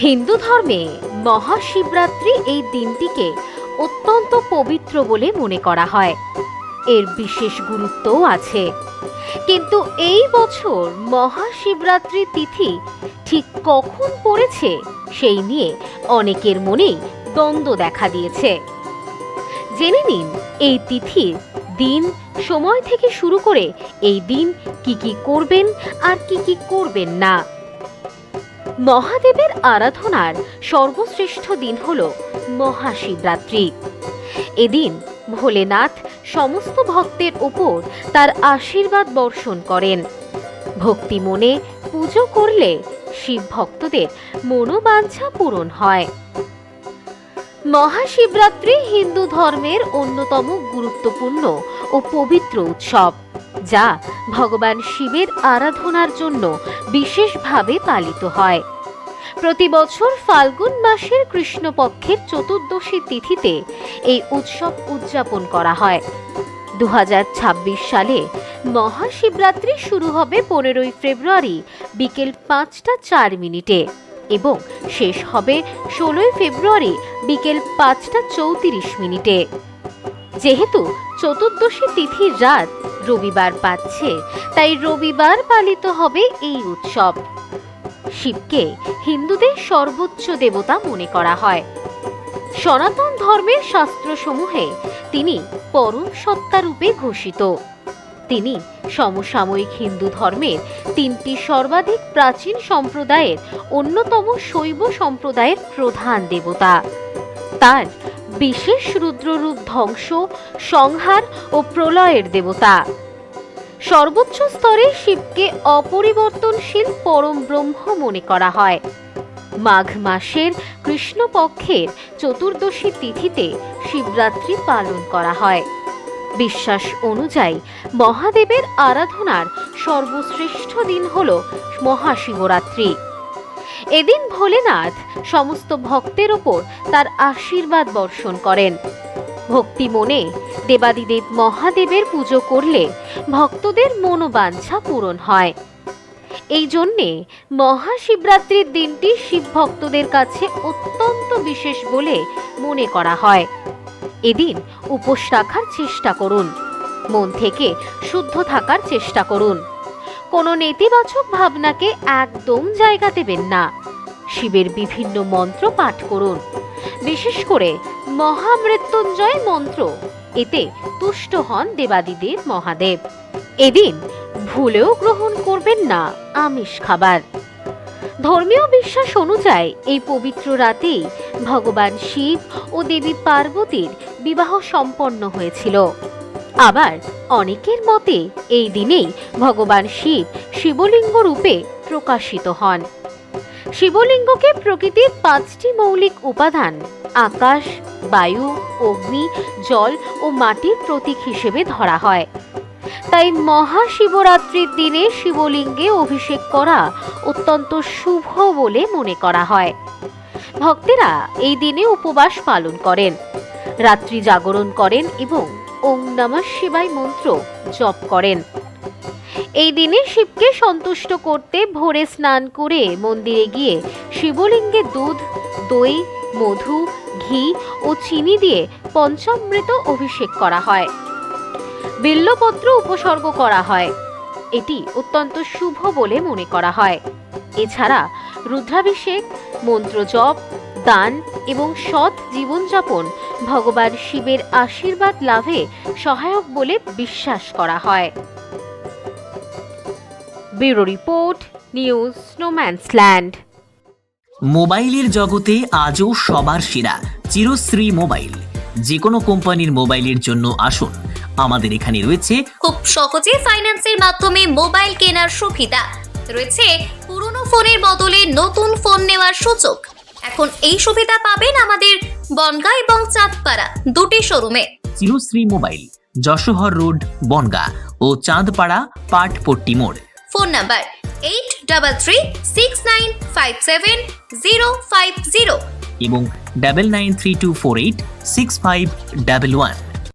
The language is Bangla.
হিন্দু ধর্মে মহাশিবরাত্রি এই দিনটিকে অত্যন্ত পবিত্র বলে মনে করা হয়। এর বিশেষ গুরুত্বও আছে। কিন্তু এই বছর মহাশিবরাত্রি তিথি ঠিক কখন পড়েছে সেই নিয়ে অনেকের মনেই দ্বন্দ্ব দেখা দিয়েছে। জেনে নিন এই তিথির দিন, সময় থেকে শুরু করে এই দিন কি কি করবেন আর কি কি করবেন না। মহাদেবের আরাধনার সর্বশ্রেষ্ঠ দিন হল মহাশিবরাত্রি। এদিন ভোলেনাথ সমস্ত ভক্তের উপর তার আশীর্বাদ বর্ষণ করেন। ভক্তি মনে পুজো করলে শিব ভক্তদের মনোবাঞ্ছা পূরণ হয়। মহাশিবরাত্রি হিন্দু ধর্মের অন্যতম গুরুত্বপূর্ণ ও পবিত্র উৎসব, যা ভগবান শিবের আরাধনার জন্য বিশেষভাবে পালিত হয়। প্রতি বছর ফাল্গুন মাসের কৃষ্ণপক্ষের চতুর্দশী তিথিতে এই উৎসব উদযাপন করা হয়। 2026 সালে মহাশিবরাত্রি শুরু হবে 15 ফেব্রুয়ারি বিকেল 5:04 এবং শেষ হবে 16 ফেব্রুয়ারি বিকেল 5:34। যেহেতু চতুর্দশী তিথির রাত রবিবার পাচ্ছে, তাই রবিবার পালিত হবে এই উৎসব। শিবকে হিন্দুদের সর্বোচ্চ দেবতা মনে করা হয়। সনাতন ধর্মের শাস্ত্রসমূহে তিনি পরম সত্তা রূপে ঘোষিত। তিনি সমসাময়িক হিন্দু ধর্মের 3টি সর্বাধিক প্রাচীন সম্প্রদায়ের অন্যতম শৈব সম্প্রদায়ের প্রধান দেবতা। তার বিশেষ রুদ্ররূপ ধ্বংস, সংহার ও প্রলয়ের দেবতা। সর্বোচ্চ স্তরে শিবকে অপরিবর্তনশীল পরম ব্রহ্ম মনে করা হয়। মাঘ মাসের কৃষ্ণপক্ষের চতুর্দশী তিথিতে শিবরাত্রি পালন করা হয়। বিশ্বাস অনুযায়ী মহাদেবের আরাধনার সর্বশ্রেষ্ঠ দিন হল মহাশিবরাত্রি। এদিন ভোলেনাথ সমস্ত ভক্তের ওপর তার আশীর্বাদ বর্ষণ করেন। ভক্তি মনে দেবাদিদেব মহাদেবের পুজো করলে ভক্তদের মনোবাঞ্ছা পূরণ হয়। এই জন্যে মহাশিবরাত্রির দিনটি শিব ভক্তদের কাছে অত্যন্ত বিশেষ বলে মনে করা হয়। এদিন উপোস রাখার চেষ্টা করুন, মন থেকে শুদ্ধ থাকার চেষ্টা করুন। কোনো নেতিবাচক ভাবনাকে একদম জায়গা দেবেন না। শিবের বিভিন্ন মন্ত্র পাঠ করুন, বিশেষ করে মহামৃত্যুঞ্জয় মন্ত্র। এতে তুষ্ট হন দেবাদিদেব মহাদেব। এদিন ভুলেও গ্রহণ করবেন না আমিষ খাবার। ধর্মীয় বিশ্বাস অনুযায়ী এই পবিত্র রাতেই ভগবান শিব ও দেবী পার্বতীর বিবাহ সম্পন্ন হয়েছিল। আবার অনেকের মতে এই দিনেই ভগবান শিব শিবলিঙ্গ রূপে প্রকাশিত হন। শিবলিঙ্গকে প্রকৃতির 5টি মৌলিক উপাদান আকাশ, বায়ু, অগ্নি, জল ও মাটির প্রতীক হিসেবে ধরা হয়। তাই মহাশিবরাত্রির দিনে শিবলিঙ্গে অভিষেক করা অত্যন্ত শুভ বলে মনে করা হয়। ভক্তেরা এই দিনে উপবাস পালন করেন, রাত্রি জাগরণ করেন এবং ওম নমঃ শিবায় মন্ত্র জপ করেন। এই দিনে শিবকে সন্তুষ্ট করতে ভোরে স্নান করে মন্দিরে গিয়ে শিবলিঙ্গে দুধ, দই, মধু, ঘি ও চিনি দিয়ে পঞ্চামৃত অভিষেক করা হয়। বিল্লপত্র উপসর্গ করা হয়। এটি অত্যন্ত শুভ বলে মনে করা হয়। এছাড়া রুদ্রাভিষেক, মন্ত্র জপ, দান এবং সৎ জীবনযাপন ভগবান শিবের আশীর্বাদ লাভে সহায়ক বলে বিশ্বাস করা হয়। ব্যুরো রিপোর্ট, নিউজ স্নোম্যান্সল্যান্ড। মোবাইলের জগতে আজও সবার সেরা চিরশ্রী মোবাইল। যে কোনো কোম্পানির মোবাইলের জন্য আসুন, আমাদের এখানে রয়েছে খুব সহজে ফাইন্যান্সের মাধ্যমে মোবাইল কেনার সুবিধা রয়েছে। পুরনো ফোনের বদলে নতুন ফোন নেওয়ার সুযোগ। এখন এই সুবিধা পাবেন আমাদের বনগাঁ এবং চাঁদপাড়া 2টি শোরুমে। চিরশ্রী মোবাইল, যশোহর রোড, বনগাঁ ও চাঁদপাড়া পাটপট্টি মোড়। ফোন নাম্বার 8336957050 এবং 9932486511।